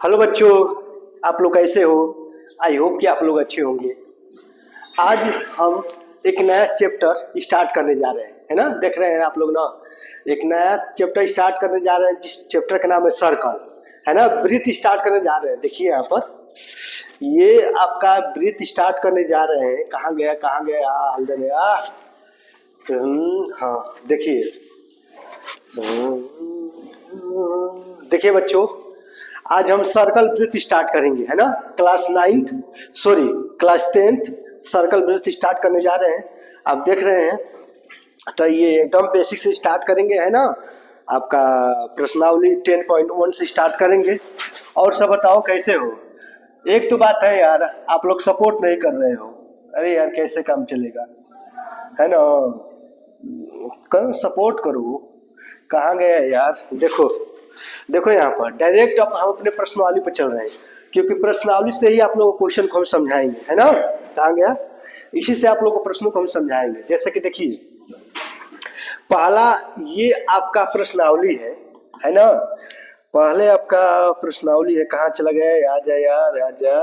Hello बच्चों, आप लोग कैसे हो? आई होप कि आप लोग अच्छे होंगे। आज हम एक नया चैप्टर स्टार्ट करने जा रहे हैं, है ना। देख रहे हैं आप लोग ना, एक नया चैप्टर स्टार्ट करने जा रहे हैं जिस चैप्टर का नाम है सर्कल, है ना। ब्रीथ स्टार्ट करने जा रहे हैं। देखिए यहाँ पर ये आपका ब्रीथ स्टार्ट करने जा रहे हैं। कहाँ गया अंदर गया। हाँ देखिए, देखिए बच्चों, आज हम सर्कल ब्रीथ स्टार्ट करेंगे, है ना। Class 10th circle breathe start करने जा रहे हैं। आप देख रहे हैं तो ये एकदम बेसिक से स्टार्ट करेंगे, है ना। आपका प्रश्नावली 10.1 से स्टार्ट करेंगे। और सब बताओ कैसे हो। एक तो बात है यार, आप लोग सपोर्ट नहीं कर रहे हो। अरे यार कैसे काम चलेगा, है ना। कल सपोर्ट करो। कहाँ गए यार। देखो देखो यहाँ पर डायरेक्ट अब हम अपने प्रश्नावली पर चल रहे हैं, क्योंकि प्रश्नावली से ही आप लोगों को क्वेश्चन को हम समझाएंगे, है ना। कहाँ गया, इसी से आप लोगों को प्रश्नों को हम समझाएंगे। जैसे कि देखिए, पहला ये आपका प्रश्नावली है ना। पहले आपका प्रश्नावली है। कहाँ चला गया, आजा यार आजा।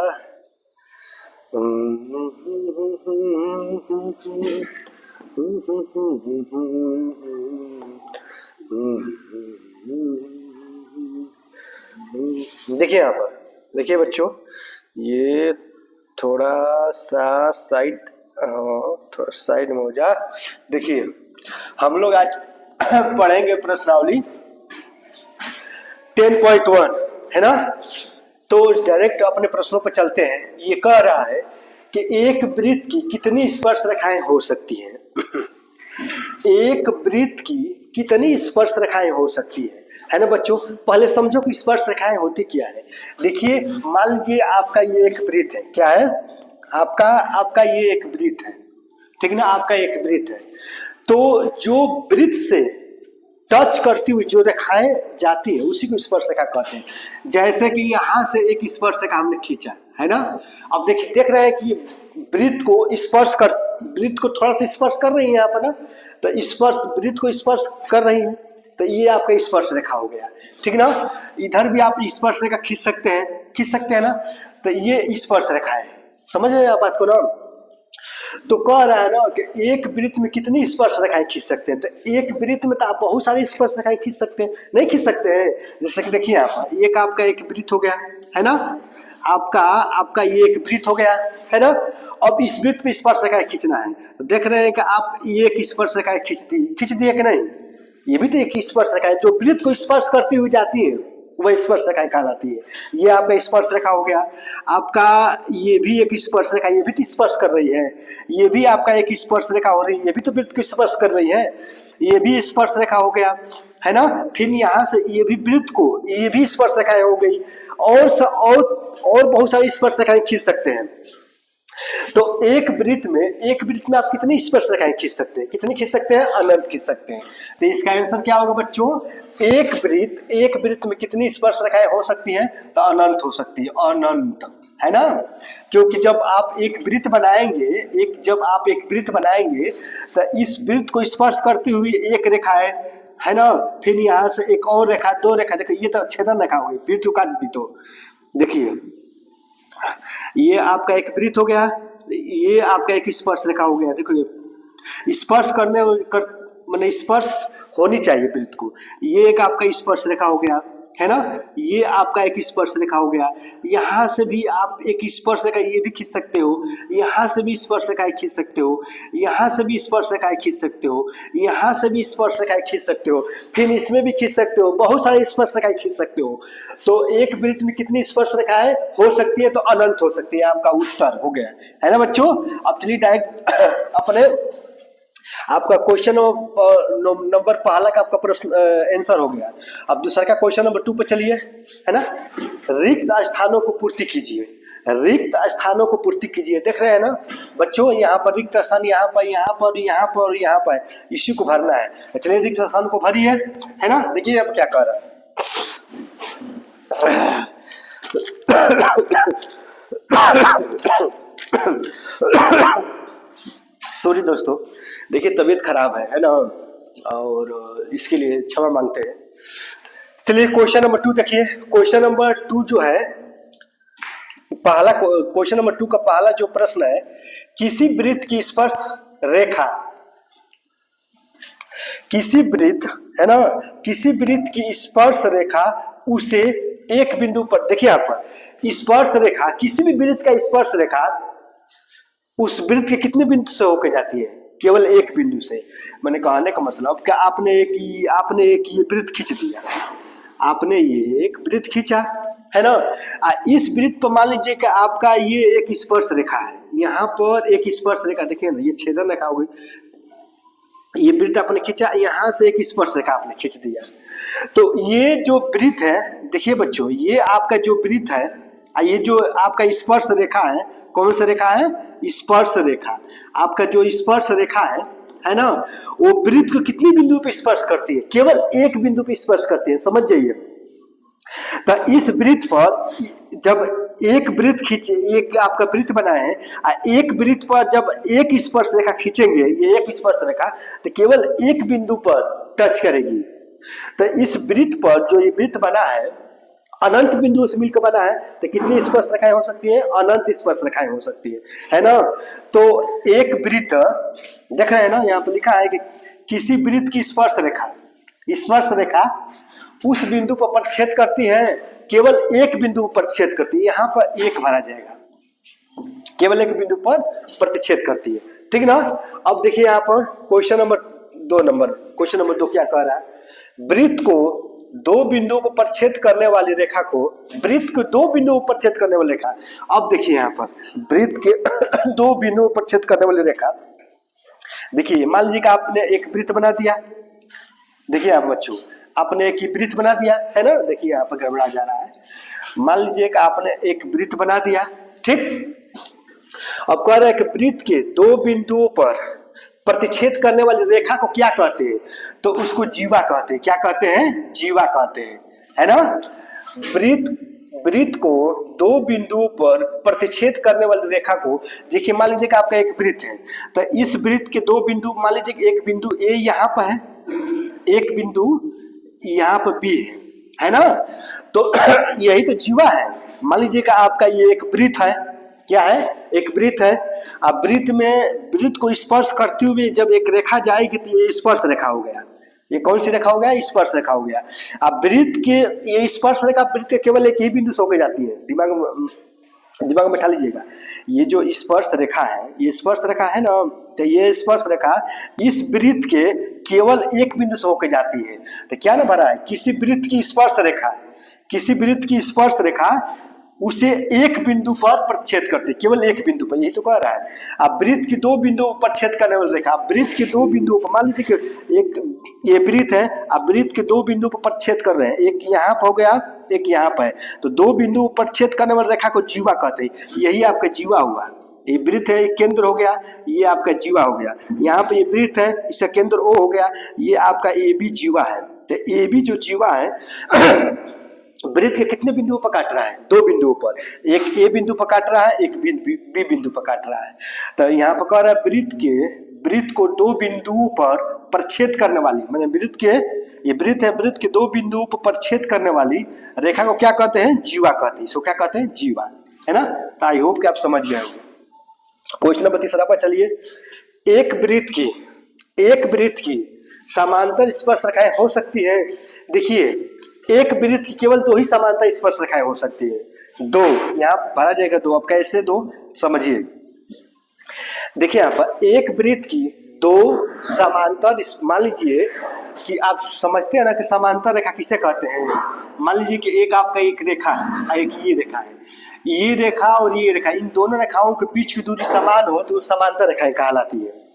देखिए यहाँ पर, देखिए बच्चों, ये थोड़ा सा साइड, थोड़ा साइड में हो जा। देखिए हम लोग आज पढ़ेंगे प्रश्नावली 10.1, है ना। तो डायरेक्ट अपने प्रश्नों पर चलते हैं। ये कह रहा है कि एक वृत्त की कितनी स्पर्श रेखाएं हो सकती हैं। एक वृत्त की कितनी स्पर्श रेखाएं हो सकती है ना बच्चों। पहले समझो कि स्पर्श रेखाएं होती क्या है। देखिए मान लीजिए आपका ये एक वृत्त है। क्या है आपका ये एक वृत्त है, ठीक ना। आपका एक वृत्त है, तो जो वृत्त से टच करती हुई जो रेखाएं जाती है उसी को स्पर्श रेखा कहते हैं। जैसे कि यहाँ से एक स्पर्श रेखा हमने खींचा, है ना। अब देखिए, देख रहे हैं कि वृत्त को थोड़ा सा स्पर्श कर रही है यहाँ पर ना। तो वृत्त को स्पर्श कर रही है, तो ये आपका स्पर्श रेखा हो गया, ठीक ना। इधर भी आप स्पर्श रेखा खींच सकते हैं ना। तो ये स्पर्श रेखा है। समझ रहे हैं आप बात को ना। तो कह रहा है ना कि एक वृत्त में कितनी स्पर्श रेखाएं खींच सकते हैं। तो एक वृत्त में तो आप बहुत सारी स्पर्श रेखाएं खींच सकते हैं, नहीं खींच सकते हैं। जैसे कि देखिए यहाँ पर एक आपका एक वृत्त हो गया, है ना। आपका ये एक वृत्त हो गया, है ना। अब इस वृत्त पे स्पर्श रेखाएं खींचना है। तो देख रहे हैं कि आप ये एक स्पर्श रेखाएं खींच दी है कि नहीं। ये भी तो एक स्पर्श रेखा है जो वृत्त को स्पर्श करती हुई जाती है, वह स्पर्श रेखा कहलाती है। ये आपका स्पर्श रेखा हो गया। आपका ये भी एक स्पर्श रेखा, ये भी तो स्पर्श कर रही है। ये भी आपका एक स्पर्श रेखा हो रही है, ये भी तो वृत्त को स्पर्श कर रही है। ये भी स्पर्श रेखा हो गया, है ना। फिर यहाँ से ये भी वृत्त को, ये भी स्पर्श रेखाएं हो गई। और बहुत सारी स्पर्श रेखाएं खींच सकते हैं। तो एक वृत्त में आप कितनी स्पर्श रेखाएं खींच सकते हैं। कितनी खींच सकते हैं, अनंत खींच सकते हैं। तो इसका आंसर क्या होगा बच्चों, एक वृत्त में कितनी स्पर्श रेखाएं हो सकती हैं, तो अनंत हो सकती है, अनंत, है ना। क्योंकि जब आप एक वृत्त बनाएंगे तो इस वृत्त को स्पर्श करती हुई एक रेखा है ना। फिर यहाँ से एक और रेखा, दो रेखा। देखो ये तो छेदन रेखा हो गई, वृत्त को काट दी। तो देखिए ये आपका एक वृत्त हो गया, ये आपका एक स्पर्श रेखा हो गया। देखो ये स्पर्श माने स्पर्श होनी चाहिए वृत्त को। ये एक आपका स्पर्श रेखा हो गया, है ना। ये आपका एक स्पर्श रेखा हो गया। यहाँ से भी आप एक स्पर्श रेखा ये भी खींच सकते हो। यहाँ से भी स्पर्श रेखाएं खींच सकते हो। यहाँ से भी स्पर्श रेखाएं खींच सकते हो। यहाँ से भी स्पर्श रेखाएं खींच सकते हो। फिर इसमें भी खींच सकते हो। बहुत सारे स्पर्श रेखाएं खींच सकते हो। तो एक वृत्त में कितनी स्पर्श रेखाएं हो सकती है, तो अनंत हो सकती है। आपका उत्तर हो गया, है ना बच्चों। अब चलिए डायरेक्ट अपने आपका क्वेश्चन नंबर पहला का आपका प्रश्न आंसर हो गया। अब दूसरा का क्वेश्चन नंबर 2 पे चलिए, है ना। रिक्त स्थानों को पूर्ति कीजिए। रिक्त स्थानों को पूर्ति कीजिए। देख रहे हैं ना बच्चों, यहाँ पर रिक्त स्थान, यहाँ पर इसी को भरना है। चलिए रिक्त स्थान को भरिए, है ना। देखिए अब क्या कर रहा है। सॉरी दोस्तों, देखिए तबीयत खराब है ना, और इसके लिए क्षमा मांगते हैं। चलिए क्वेश्चन नंबर 2 देखिए। क्वेश्चन नंबर 2 जो है, पहला क्वेश्चन नंबर 2 का पहला जो प्रश्न है, किसी वृत्त की स्पर्श रेखा, किसी वृत्त है ना, किसी वृत्त की स्पर्श रेखा उसे एक बिंदु पर, देखिए यहाँ पर स्पर्श रेखा, किसी भी वृत्त का स्पर्श रेखा उस वृत्त के कितने बिंदु से होकर जाती है? केवल एक बिंदु से। मैंने कहने का मतलब कि आपने एक ये वृत्त खींच दिया, आपने ये एक वृत्त खींचा है ना, इस वृत्त पर मान लीजिए कि आपका ये एक स्पर्श रेखा है, यहाँ पर एक स्पर्श रेखा, देखिए ना ये छेदन रेखा हो गई, ये वृत्त आपने खींचा, यहाँ से एक स्पर्श रेखा आपने खींच दिया। तो ये जो वृत्त है, देखिए बच्चों, ये आपका जो वृत्त है, ये जो आपका स्पर्श रेखा है, कौन सा रेखा है? स्पर्श रेखा। आपका जो स्पर्श रेखा है ना, वो वृत्त को कितनी बिंदु पे स्पर्श करती है? केवल एक बिंदु पे स्पर्श करती है, समझ जाइए। तो इस वृत्त पर जब एक वृत्त खींचे, एक आपका वृत्त बना है, एक वृत्त पर जब एक स्पर्श रेखा खींचेंगे, ये एक स्पर्श रेखा तो केवल एक बिंदु पर टच करेगी। तो इस वृत्त पर जो ये वृत्त बना है, अनंत बिंदु से मिलकर बना है, तो कितनी स्पर्श रेखाएं हो सकती है? अनंत स्पर्श रेखाएं हो सकती है ना। तो एक वृत्त देख रहे हैं ना, यहाँ पर लिखा है कि किसी वृत्त की स्पर्श रेखा उस बिंदु पर प्रतिच्छेद करती है, केवल एक बिंदु पर प्रतिच्छेद करती है, यहाँ पर एक भरा जाएगा, केवल एक बिंदु पर प्रतिच्छेद करती है, ठीक ना। अब देखिए यहाँ पर क्वेश्चन नंबर 2 क्या कह रहा है? वृत्त को दो बिंदुओं पर प्रतिच्छेद करने वाली रेखा को, वृत्त को दो बिंदुओं पर प्रतिच्छेद करने वाली रेखा, अब देखिए यहाँ पर वृत्त के दो बिंदुओं पर प्रतिच्छेद करने वाली रेखा, देखिए मान लीजिए कि आपने एक वृत्त बना दिया, देखिए आप बच्चों, आपने एक वृत्त बना दिया है ना, देखिए यहाँ पर गड़बड़ा जा रहा है। मान लीजिए कि आपने एक वृत्त बना दिया, ठीक। अब कह रहे हैं कि वृत्त के दो बिंदुओं पर प्रतिच्छेद करने वाली रेखा को क्या कहते हैं? तो उसको जीवा कहते हैं। क्या कहते हैं? जीवा कहते हैं, है ना। वृत्त को दो बिंदुओं पर प्रतिच्छेद करने वाली रेखा को, देखिए मान लीजिए कि आपका एक वृत्त है, तो इस वृत्त के दो बिंदु, मान लीजिए कि एक बिंदु ए यहाँ पर है, एक बिंदु यहाँ पर बी है ना, तो यही तो जीवा है। मान लीजिए कि आपका ये एक वृत्त है, क्या है? एक वृत्त है। अब वृत्त को स्पर्श करते हुए जब एक रेखा जाएगी तो ये स्पर्श रेखा हो गया। ये कौन सी रेखा हो गया? स्पर्श रेखा हो गया। अब वृत्त के ये स्पर्श रेखा वृत्त के केवल एक ही बिंदु से होकर जाती है, दिमाग में बैठा लीजिएगा। ये जो स्पर्श रेखा है, ये स्पर्श रेखा है ना, तो ये स्पर्श रेखा इस वृत्त के केवल एक बिंदु से होकर जाती है। तो क्या ना भरा है? किसी वृत्त की स्पर्श रेखा उसे एक बिंदु पर प्रतिच्छेद करते, केवल एक बिंदु पर, यही तो कह रहा है। अब वृत्त की दो बिंदुओं पर छेद करने वाली रेखा, वृत्त के दो बिंदुओं पर, मान लीजिए कि एक ये वृत्त है, अब वृत्त के दो बिंदुओं पर प्रतिच्छेद कर रहे हैं, एक यहाँ पर हो गया, एक यहाँ पर है, तो दो बिंदुओं पर छेद करने वाली रेखा को जीवा कहते हैं। यही आपका जीवा हुआ। ये वृत्त है, केंद्र हो गया, ये आपका जीवा हो गया। यहाँ पे ये वृत्त है, इसका केंद्र ओ हो गया, ये आपका ए बी जीवा है। तो ए बी जो जीवा है वृत्त के कितने बिंदुओं पर काट रहा है? दो बिंदुओं पर, एक ए बिंदु पर काट रहा है, एक बी बिंदु पर काट रहा है। तो यहाँ पर कह रहा है वृत्त को दो बिंदुओं पर प्रतिच्छेद करने वाली, मैंने ये वृत्त है, वृत्त के दो बिंदुओं पर प्रतिच्छेद करने वाली रेखा को क्या कहते हैं? जीवा कहते हैं। इसको क्या कहते हैं? जीवा, है ना। तो आई होप कि आप समझ गए होंगे। क्वेश्चन नंबर 3 पर चलिए। एक वृत्त की समांतर स्पर्श रेखाएं हो सकती है। देखिए एक वृत्त की केवल दो ही समांतर स्पर्श रेखाएं हो सकती है, दो, यहाँ भरा जाएगा दो। अब कैसे दो? समझिए, देखिए यहाँ पर एक वृत्त की दो समांतर, मान लीजिए कि आप समझते हैं ना कि समांतर रेखा किसे कहते हैं। मान लीजिए कि एक आपका एक रेखा है, एक ये रेखा है, ये रेखा और ये रेखा, इन दोनों रेखाओं के बीच की दूरी समान हो तो समांतर रेखाएं कहलाती है।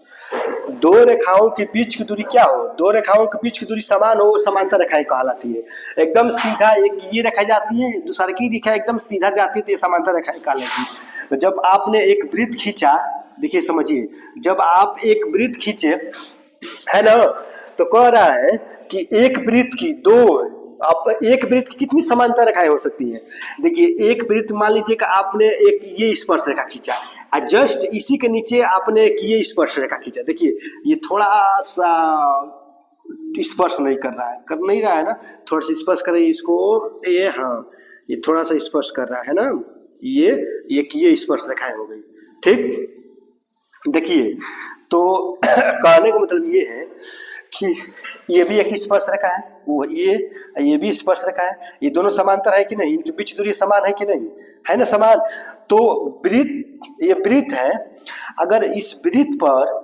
दो रेखाओं के बीच की दूरी क्या हो? दो रेखाओं के बीच की दूरी समान हो, समांतर रेखाएं कहलाती है। एकदम सीधा एक ये रेखा जाती है, दूसरी की रेखा एकदम सीधा जाती है तो ये समांतर रेखाएं कहलाती है। तो जब आपने एक वृत्त खींचा, देखिए समझिए, जब आप एक वृत्त खींचे है ना, तो कह रहा है कि एक वृत्त की कितनी समांतर रेखाएं हो सकती है? देखिए एक वृत्त, मान लीजिए कि आपने एक ये स्पर्श रेखा खींचा, जस्ट इसी के नीचे आपने एक ये स्पर्श रेखा खींचा। देखिए ये थोड़ा सा स्पर्श नहीं कर रहा है, कर नहीं रहा है ना, थोड़ा सा स्पर्श करे इसको, ये हाँ ये थोड़ा सा स्पर्श कर रहा है ना, ये एक ये स्पर्श रेखाएं हो गई। ठीक, देखिए तो कहने का मतलब ये है कि ये भी एक स्पर्श रेखा है, वो ये भी स्पर्श रेखा है, ये दोनों समांतर है कि नहीं, इनके बीच दूरी समान है कि नहीं, है ना समान। तो वृत्त, ये वृत्त है, अगर इस वृत्त पर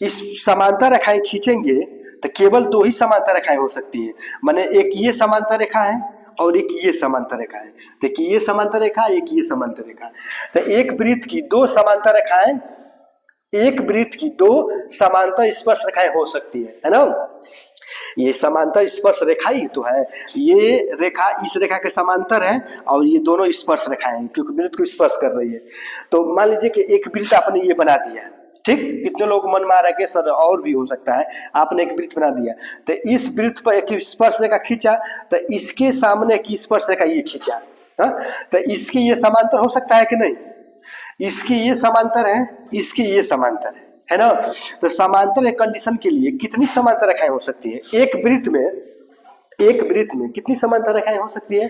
इस समांतर रेखाएं खींचेंगे तो केवल दो ही समांतर रेखाएं हो सकती है, माने एक ये समांतर रेखा है और एक ये समांतर रेखा है। देखिए ये समांतर रेखा, एक ये समांतर रेखा, तो एक वृत्त की दो समांतर रेखाएं, एक वृत्त की दो समांतर स्पर्श रेखाएं हो सकती है ना। ये समांतर स्पर्श रेखा ही तो है, ये रेखा इस रेखा के समांतर है और ये दोनों स्पर्श रेखाएं हैं क्योंकि वृत्त को स्पर्श कर रही है। तो मान लीजिए कि एक वृत्त आपने ये बना दिया, ठीक, कितने लोग मन में आ रहा है कि सर और भी हो सकता है, आपने एक वृत्त बना दिया, तो इस वृत्त पर एक स्पर्श रेखा खींचा, तो इसके सामने की स्पर्श रेखा ये खींचा, हाँ, तो इसके ये समांतर हो सकता है कि नहीं, इसकी ये समांतर है, इसकी ये समांतर है ना। तो समांतर एक कंडीशन के लिए कितनी समांतर रेखाएं हो सकती है, एक वृत्त में कितनी समांतर रेखाएं हो सकती है,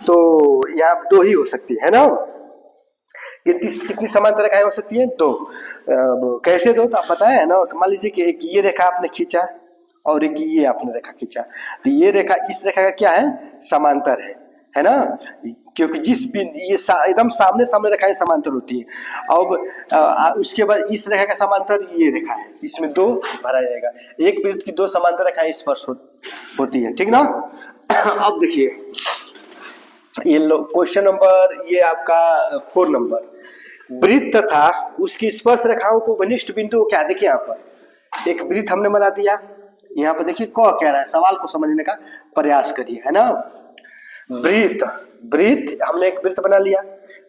तो यहाँ दो ही हो सकती है ना। कितनी समांतर रेखाएं हो सकती है, दो। कैसे दो, तो आप पता है ना, मान लीजिए कि एक ये रेखा आपने खींचा और एक ये आपने रेखा खींचा, तो ये रेखा इस रेखा का क्या है, समांतर है ना, क्योंकि जिस ये एकदम सामने सामने रेखाएं समांतर होती है। अब उसके बाद इस रेखा का समांतर ये रेखा है, इसमें दो भरा जाएगा, एक वृत्त की दो समांतर रेखाएं स्पर्श होती है, ठीक ना। अब देखिए ये क्वेश्चन नंबर ये आपका 4 नंबर, वृत्त तथा उसकी स्पर्श रेखाओं को घनिष्ठ बिंदु क्या, देखिए यहाँ पर एक वृत्त हमने बना दिया, यहाँ पर देखिए क कह रहा है, सवाल को समझने का प्रयास करिए, है ना। वृत्त हमने एक वृत्त बना लिया,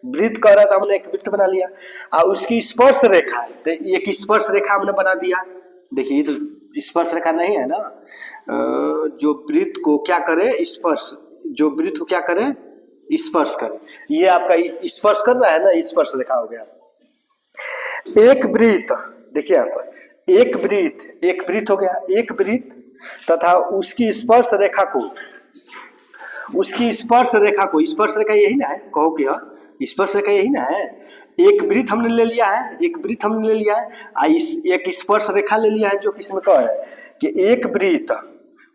वृत्त कह रहा था, हमने एक वृत्त बना लिया और उसकी स्पर्श रेखा, तो एक स्पर्श रेखा हमने बना दिया। देखिए तो स्पर्श रेखा नहीं है ना, जो वृत्त को क्या करे, स्पर्श, जो वृत्त को क्या करे, स्पर्श करे, ये आपका स्पर्श कर रहा है ना, स्पर्श रेखा हो गया। एक वृत्त, देखिए यहाँ पर एक वृत्त हो गया, एक वृत्त तथा उसकी स्पर्श रेखा को, स्पर्श रेखा यही ना है, कहो कि हाँ स्पर्श रेखा यही ना है, एक वृत्त हमने ले लिया है, एक स्पर्श रेखा ले लिया है, जो किसमें कह रहा है कि एक वृत्त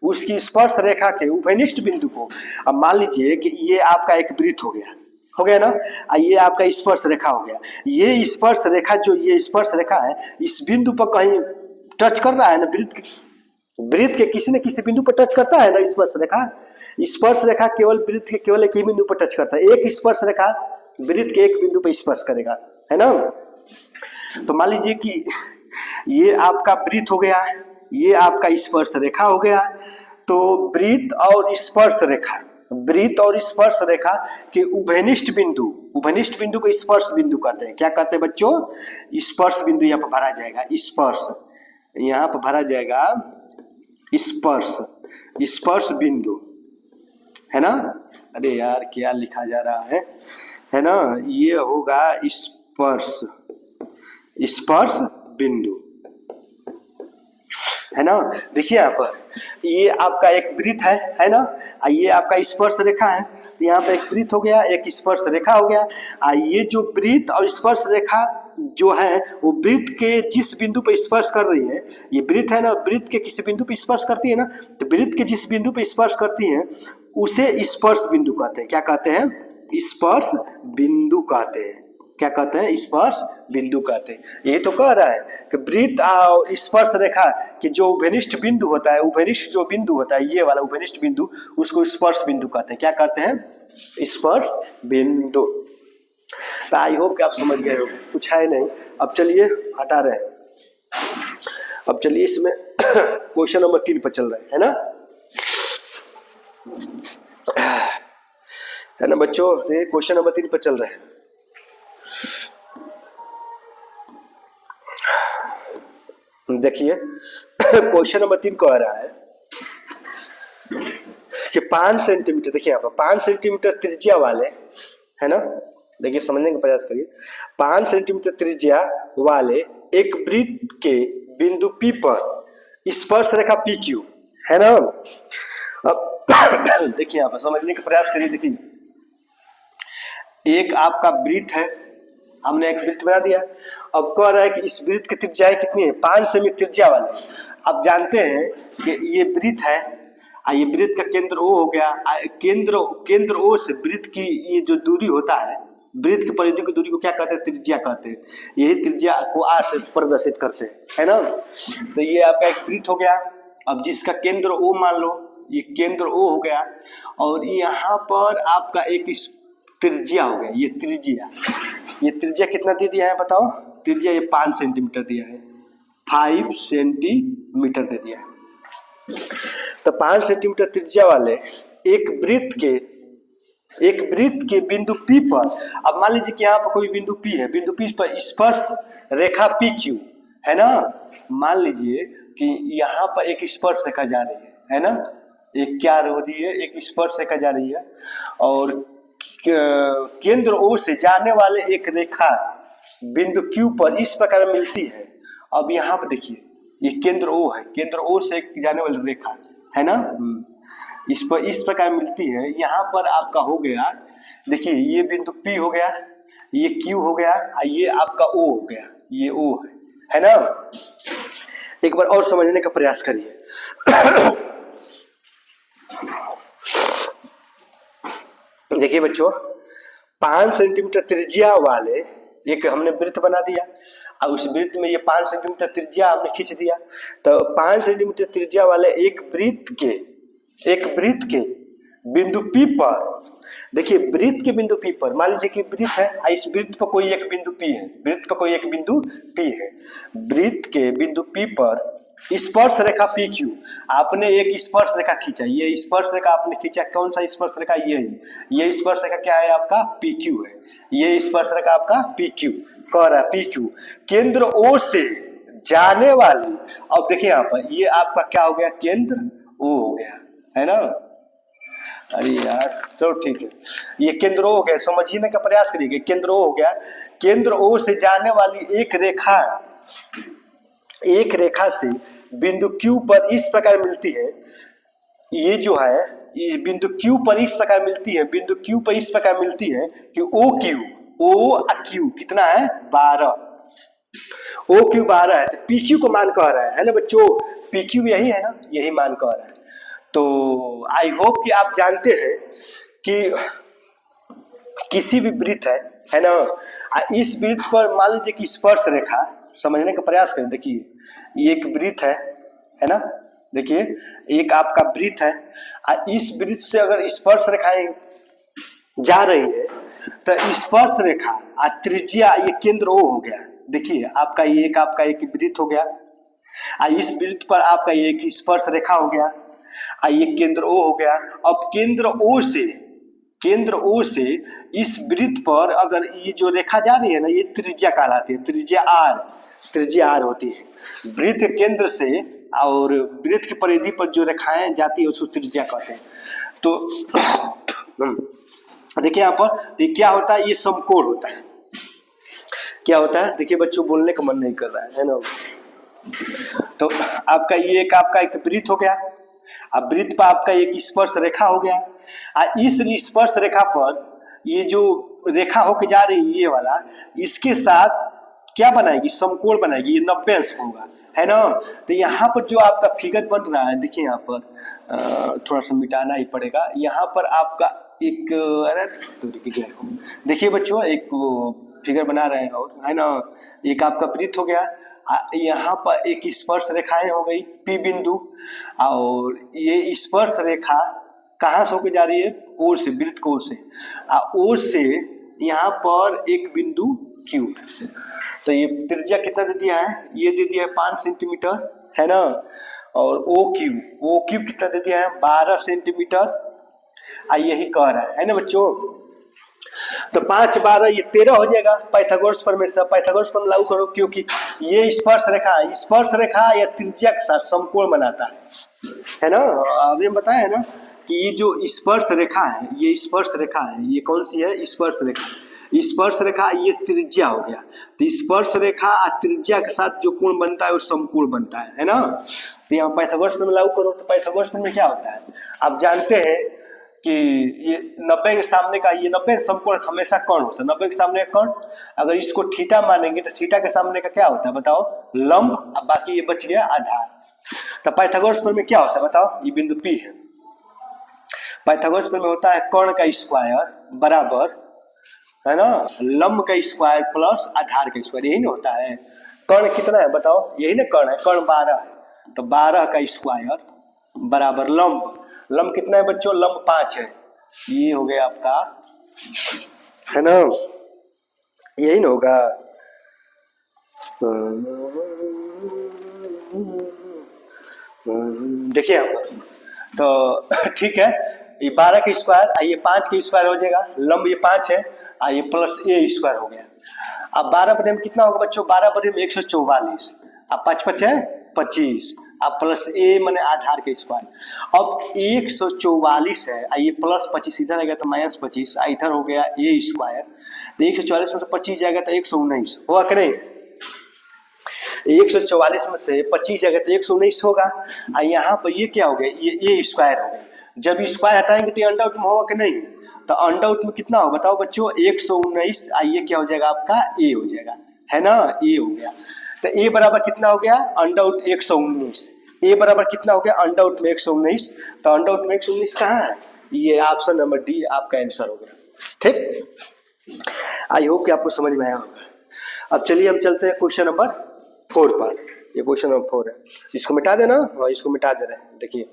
उसकी स्पर्श रेखा के उभयनिष्ठ बिंदु को, अब मान लीजिए कि ये आपका एक वृत्त हो गया ना, ये आपका स्पर्श रेखा हो गया, ये स्पर्श रेखा, जो ये स्पर्श रेखा है इस बिंदु पर कहीं टच कर रहा है ना, वृत्त के किसी न किसी बिंदु पर टच करता है ना स्पर्श रेखा केवल वृत्त के केवल एक ही बिंदु पर टच करता है, एक स्पर्श रेखा वृत्त के एक बिंदु पर स्पर्श करेगा, है ना। तो मान लीजिए कि ये आपका वृत्त हो गया, ये आपका स्पर्श रेखा हो गया, तो वृत्त और स्पर्श रेखा के उभयनिष्ठ बिंदु को स्पर्श बिंदु कहते हैं। क्या कहते हैं बच्चों, स्पर्श बिंदु यहाँ पर भरा जाएगा, स्पर्श यहाँ पर भरा जाएगा, स्पर्श बिंदु, है ना। अरे यार क्या लिखा जा रहा है ना, ये होगा स्पर्श बिंदु, है ना। देखिए यहाँ पर ये आपका एक वृत्त है ना, ये आपका स्पर्श रेखा है, तो यहाँ पर एक वृत्त हो गया, एक स्पर्श रेखा हो गया। ये जो वृत्त और स्पर्श रेखा जो है वो वृत्त के जिस बिंदु पर स्पर्श कर रही है, ये वृत्त है ना, वृत्त के किसी बिंदु पर स्पर्श करती है ना, तो वृत्त के जिस बिंदु पर स्पर्श करती है उसे स्पर्श बिंदु कहते हैं। क्या कहते हैं, स्पर्श बिंदु कहते हैं। क्या कहते हैं, स्पर्श बिंदु कहते हैं। ये तो कह रहा है कि वृत्त और स्पर्श रेखा कि जो उभयनिष्ठ बिंदु होता है, उभयनिष्ठ जो बिंदु होता है, ये वाला उभयनिष्ठ बिंदु, उसको स्पर्श बिंदु कहते हैं। क्या कहते हैं, स्पर्श बिंदु। तो आई होप कि आप समझ गए हो, कुछ है नहीं। अब चलिए हटा रहे हैं, अब चलिए इसमें क्वेश्चन नंबर 3 पर चल रहे हैं, है ना बच्चों, ये क्वेश्चन नंबर 3 पर चल रहे हैं। देखिए क्वेश्चन नंबर 3 कह रहा है कि 5 सेंटीमीटर, देखिए यहाँ पर 5 सेंटीमीटर त्रिज्या वाले, है ना, देखिए समझने का प्रयास करिए। 5 सेंटीमीटर त्रिज्या वाले एक वृत्त के बिंदु P पर स्पर्श रेखा PQ है ना। अब देखिए यहाँ पर समझने का प्रयास करिए। देखिए एक आपका वृत्त है, हमने एक वृत्त बना दिया। अब कह रहा है कि इस वृत्त की त्रिज्याएं कितनी है, 5 सेमी त्रिज्या वाले। आप जानते हैं कि ये वृत्त है, ये वृत्त का केंद्र ओ हो गया। केंद्र ओ से वृत्त की ये जो दूरी होता है, वृत्त की परिधि की दूरी को क्या कहते हैं, त्रिज्या कहते हैं। यही त्रिज्या को आर से प्रदर्शित करते हैं, है ना। तो ये आपका एक वृत्त हो गया। अब जिसका केंद्र ओ मान लो, ये केंद्र ओ हो गया, और यहाँ पर आपका एक त्रिज्या हो गया। ये त्रिज्या कितना दे दिया है बताओ, त्रिज्या ये 5 सेंटीमीटर दिया है, 5 सेंटीमीटर दे दिया है। तो 5 सेंटीमीटर त्रिज्या वाले एक वृत्त के बिंदु P पर, अब मान लीजिए कि यहाँ पर कोई बिंदु P है, बिंदु P पर स्पर्श रेखा PQ है ना। मान लीजिए कि यहाँ पर एक स्पर्श रेखा जा रही है ना। एक क्या हो रही है, एक स्पर्श रेखा जा रही है, और केंद्र O से जाने वाले एक रेखा बिंदु Q पर इस प्रकार मिलती है। अब यहाँ पर देखिए ये केंद्र O है, केंद्र O से जाने वाली रेखा है ना, इस पर इस प्रकार मिलती है। यहाँ पर आपका हो गया, देखिए ये बिंदु P हो गया, ये Q हो गया, ये आपका O हो गया, ये O है ना। एक बार और समझने का प्रयास करिए। देखिए बच्चों, 5 सेंटीमीटर त्रिज्या वाले एक हमने वृत्त बना दिया, और उस वृत्त में ये 5 सेंटीमीटर त्रिज्या हमने खींच दिया। तो 5 सेंटीमीटर त्रिज्या वाले एक वृत्त के बिंदु P पर, देखिए वृत्त के बिंदु P पर मान लीजिए कि वृत्त है, इस वृत्त पर कोई एक बिंदु P है, वृत्त पर कोई एक बिंदु P है। वृत्त के बिंदु P पर स्पर्श रेखा PQ, आपने एक स्पर्श रेखा खींचा, ये स्पर्श रेखा आपने खींचा, कौन सा स्पर्श रेखा, ये स्पर्श रेखा क्या है आपका, PQ है। ये स्पर्श रेखा आपका PQ कह रहा है, PQ केंद्र O से जाने वाली। अब देखिए यहाँ पर ये आपका क्या हो गया, केंद्र O हो गया, है ना। अरे यार चलो ठीक है, ये केंद्र O हो गया, समझने का प्रयास करिए। केंद्र O हो गया, केंद्र O से जाने वाली एक रेखा से बिंदु Q पर इस प्रकार मिलती है। ये जो है ये बिंदु Q पर इस प्रकार मिलती है, बिंदु Q पर इस प्रकार मिलती है कि OQ कितना है, 12। OQ 12 है, तो PQ को मान कह रहा है ना बच्चों, PQ यही है ना, यही मान कह रहा है। तो आई होप कि आप जानते हैं कि किसी भी वृत्त है ना, इस वृत्त पर मान लीजिए कि स्पर्श रेखा, समझने का प्रयास करें। देखिए ये एक वृत्त है ना, देखिए एक आपका वृत्त है, इस वृत्त से अगर स्पर्श रेखाएं जा रही है तो स्पर्श रेखा त्रिज्या ये केंद्र O हो गया। देखिए आपका एक वृत्त हो गया, इस वृत्त पर आपका ये एक स्पर्श रेखा हो गया, ये केंद्र O हो गया। अब केंद्र O से इस वृत्त पर अगर ये जो रेखा जा रही है ना, ये त्रिज्या कहलाती है, त्रिज्या R होती है। वृत्त के केंद्र से और वृत्त की परिधि पर जो रेखाएं जाती है उसको त्रिज्या कहते हैं। तो देखिए यहाँ पर ये क्या होता है, ये समकोण होता है। क्या होता है, देखिए बच्चों बोलने का मन नहीं कर रहा है ना। तो आपका ये आपका एक वृत्त हो गया, अब वृत्त पर आपका एक स्पर्श रेखा हो गया, इस स्पर्श रेखा पर ये जो रेखा होके जा रही है ये वाला, इसके साथ क्या बनाएगी, समकोण बनाएगी, ये 90 अंश होगा, है ना। तो यहाँ पर जो आपका फिगर बन रहा है, देखिए यहाँ पर थोड़ा सा मिटाना ही पड़ेगा। यहाँ पर आपका एक देखिए बच्चों एक फिगर बना रहे हैं, और है ना, एक आपका वृत्त हो गया, यहाँ पर एक स्पर्श रेखाएं हो गई P बिंदु, और ये स्पर्श रेखा कहाँ से होकर जा रही है, O से, वृत्त को O से यहाँ पर एक बिंदु Q। तो ये त्रिज्या कितना दे दिया है, ये दे दिया है 5 सेंटीमीटर, है ना। और OQ कितना दे दिया है, 12 सेंटीमीटर, यही कह रहा है ना बच्चों। तो 5 12 ये 13 हो जाएगा। पाइथागोरस प्रमेय लागू करो, क्योंकि ये स्पर्श रेखा या त्रिज्या के साथ समकोण बनाता है ना। अभी हम बताए है ना कि ये जो स्पर्श रेखा है, ये कौन सी है, स्पर्श रेखा। स्पर्श रेखा ये त्रिज्या हो गया, तो स्पर्श रेखा और त्रिज्या के साथ जो कोण बनता है वो समकोण बनता है ना। तो यहाँ पाइथागोरस में लागू करो, तो पाइथागोरस में क्या होता है, आप जानते हैं कि ये 90 के सामने का, ये 90 समकोण हमेशा कौन होता है, 90 के सामने का कौन, अगर इसको थीटा मानेंगे तो थीटा के सामने का क्या होता है बताओ, लंब, और बाकी ये बच गया आधार। तो पाइथागोरस में क्या होता है बताओ, ये बिंदु P है, पाइथागोरस में होता है कर्ण का स्क्वायर बराबर, है ना, लंब का स्क्वायर प्लस आधार का स्क्वायर, यही ना होता है। कर्ण कितना है बताओ, यही ना कर्ण है, कर्ण 12 है, तो 12 का स्क्वायर बराबर लंब, लंब कितना है बच्चों, लंब 5 है, ये हो गया आपका, है ना, यही ना होगा। देखिए यहाँ पर, तो ठीक है, ये 12 का स्क्वायर, ये 5 का स्क्वायर हो जाएगा, लंब ये 5 है, ये प्लस ए स्क्वायर हो गया। अब 12 बटे में कितना होगा बच्चों, 12 बटे में 144, अब 5 5 है 25, अब प्लस ए माने आधार के स्क्वायर। अब 144 है, ये प्लस 25 इधर आ गया तो माइनस 25, इधर हो गया ए स्क्वायर, तो 144 में से 25 जाएगा तो 119 होगा कि नहीं, 144 में से 25 जाएगा तो 119 होगा। यहाँ पर ये क्या हो गया, ये स्क्वायर हो गया, जब स्क्वायर हटाएंगे तो अंडर आउट में होगा कि नहीं, तो अंडर आउट में कितना हो बताओ बच्चों, 119, ये क्या हो जाएगा आपका ए हो जाएगा, है ना, ए हो गया। तो ए बराबर कितना हो गया, अंडर आउट 119, ए बराबर कितना हो गया, अंडर आउट में 119, तो अंडर आउट में 119 कहाँ है, ये ऑप्शन नंबर डी आपका आंसर हो गया। ठीक, आई होप कि आपको समझ में आया होगा। अब चलिए हम चलते हैं क्वेश्चन नंबर 4 पर, ये क्वेश्चन नंबर 4 है, इसको मिटा देना, हाँ इसको मिटा दे रहे हैं। देखिए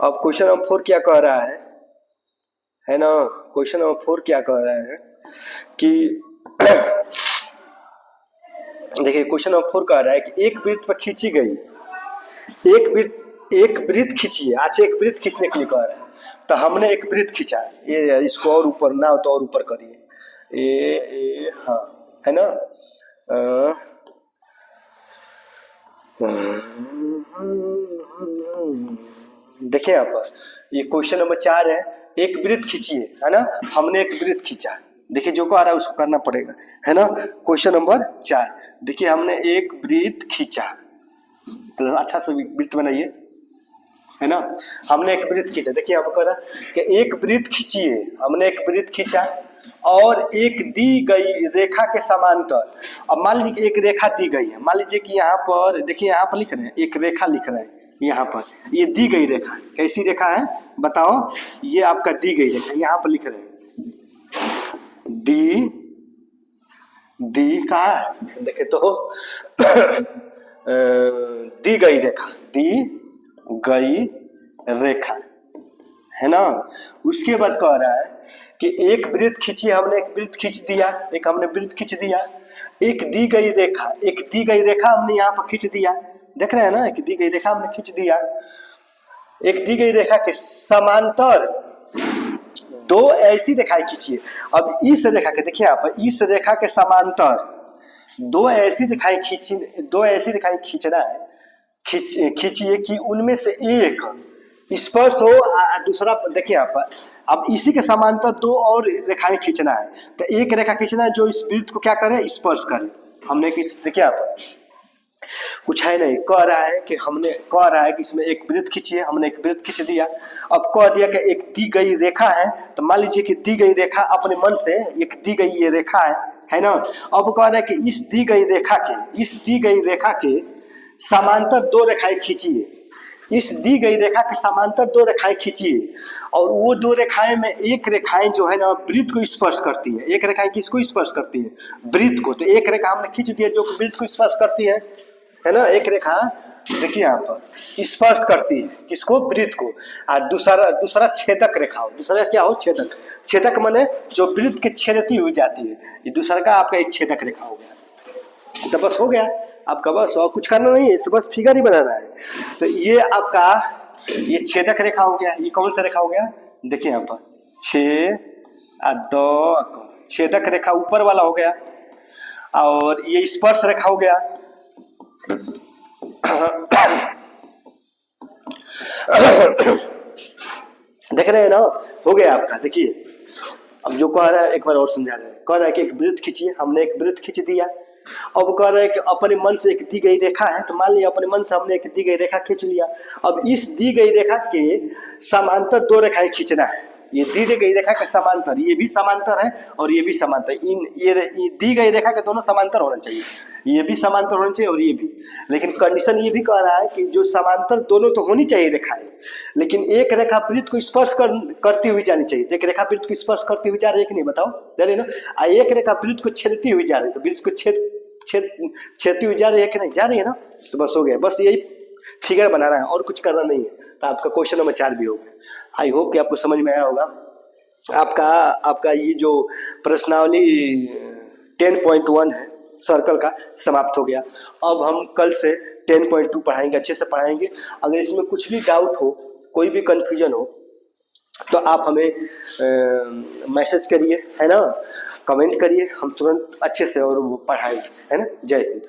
अब क्वेश्चन नंबर 4 क्या कह रहा है ना, क्वेश्चन नंबर 4 क्या कह रहा है कि देखिए क्वेश्चन नंबर 4 कह रहा है कि एक वृत्त पर खींची गई, एक वृत्त खींचिए, अच्छा एक वृत्त खींचने के लिए कह रहा है, तो हमने एक वृत्त खींचा, ये इसको और ऊपर ना हो तो और ऊपर करिए, ए हाँ, है ना, देखिए यहाँ पर ये क्वेश्चन नंबर 4 है, एक वृत्त खींचिए, है ना, हमने एक वृत्त खींचा, देखिए जो कह रहा है उसको करना पड़ेगा, है ना। क्वेश्चन नंबर 4, देखिए हमने एक वृत्त खींचा, अच्छा से वृत्त बनाइए, है ना, हमने एक वृत्त खींचा, देखिए यहाँ पर कह रहा कि एक वृत्त खींचिए, हमने एक वृत्त खींचा और एक दी गई रेखा के समांतर, अब मान लीजिए एक रेखा दी गई है, मान लीजिए कि यहाँ पर देखिए, यहाँ पर लिख रहे हैं एक रेखा लिख रहे हैं, यहाँ पर ये दी गई रेखा, कैसी रेखा है बताओ, ये आपका दी गई रेखा, यहाँ पर लिख रहे हैं दी कहा है, देखे तो दी गई रेखा, है ना। उसके बाद कह रहा है कि एक वृत्त खींचिए, हमने एक वृत्त खींच दिया, एक दी गई रेखा हमने यहाँ पर खींच दिया, देख रहे हैं ना, एक दी गई रेखा हमने खींच दिया, एक दी गई रेखा के समांतर दो ऐसी रेखाएं खींचिए। अब इस रेखा के देखिए यहाँ पर, इस रेखा के समांतर दो ऐसी रेखाएं खींचना है, खींचिए कि उनमें से एक स्पर्श हो, दूसरा देखिए यहाँ पर, अब इसी के समांतर दो और रेखाएं खींचना है, तो एक रेखा खींचना है जो इस वृत्त को क्या करे, स्पर्श करे। हमने देखिए यहाँ पर कुछ है नहीं, कह रहा है कि इसमें एक वृत्त खींचिए, हमने एक वृत्त खींच दिया, अब कह दिया कि एक दी गई रेखा है, तो मान लीजिए कि दी गई रेखा अपने मन से एक दी गई ये रेखा है ना, अब कह रहा है कि इस दी गई रेखा के समांतर दो रेखाएं खींचिए, इस दी गई रेखा के समांतर दो रेखाएं खींचिए, और वो दो रेखाएं में एक रेखाएं जो है ना वृत्त को स्पर्श करती है, एक रेखाएं किसको स्पर्श करती है, वृत्त को, तो एक रेखा हमने खींच दिया जो वृत्त को स्पर्श करती है ना, एक रेखा देखिए यहाँ पर स्पर्श करती है किसको, वृत्त को, और दूसरा छेदक रेखा हो, दूसरा क्या हो, छेदक माने जो वृत्त के छेदती हुई जाती है, ये दूसरा का आपका एक छेदक रेखा हो गया, तो बस हो गया आपका, बस और कुछ करना नहीं है, इस बस फिगर ही बनाना है। तो ये आपका ये छेदक रेखा हो गया, ये कौन सा रेखा हो गया, देखिए यहाँ पर छेदक रेखा ऊपर वाला हो गया, और ये स्पर्श रेखा हो गया, देख रहे हैं ना, हो गया आपका, देखिए अब जो कह रहा है एक बार और समझा रहे हैं, कह रहा है कि एक वृत्त खींचिए, हमने एक वृत्त खींच दिया। अब कह रहा है कि अपने मन से एक दी गई रेखा है, तो मान लिया अपने मन से हमने एक दी गई रेखा खींच लिया। अब इस दी गई रेखा के समांतर दो रेखाएं खींचना है। ये दी गई रेखा के समांतर, ये भी समांतर है और ये भी समांतर, ये दी गई रेखा के दोनों समांतर होना चाहिए, ये भी समांतर होना चाहिए और ये भी। लेकिन कंडीशन ये भी कह रहा है कि जो समांतर दोनों तो होनी चाहिए रेखाएं, लेकिन एक रेखा वृत्त को स्पर्श करती हुई जानी चाहिए। तो एक रेखा वृत्त को स्पर्श करती हुई जा रही है कि नहीं, बताओ, जा रही है ना। एक रेखा वृत्त को छेदती हुई जा रही है, तो वृत्त को छेदती हुई जा रही है कि नहीं, जा रही है ना। तो बस हो गया, बस यही फिगर बनाना है और कुछ करना नहीं है। तो आपका क्वेश्चन नंबर 4 भी हो गया। आई होप कि आपको समझ में आया होगा। आपका ये जो प्रश्नावली 10.1 है सर्कल का समाप्त हो गया। अब हम कल से 10.2 पढ़ाएंगे, अच्छे से पढ़ाएंगे। अगर इसमें कुछ भी डाउट हो, कोई भी कंफ्यूजन हो, तो आप हमें मैसेज करिए, है ना, कमेंट करिए, हम तुरंत अच्छे से और वो पढ़ाएंगे, है ना। जय हिंद।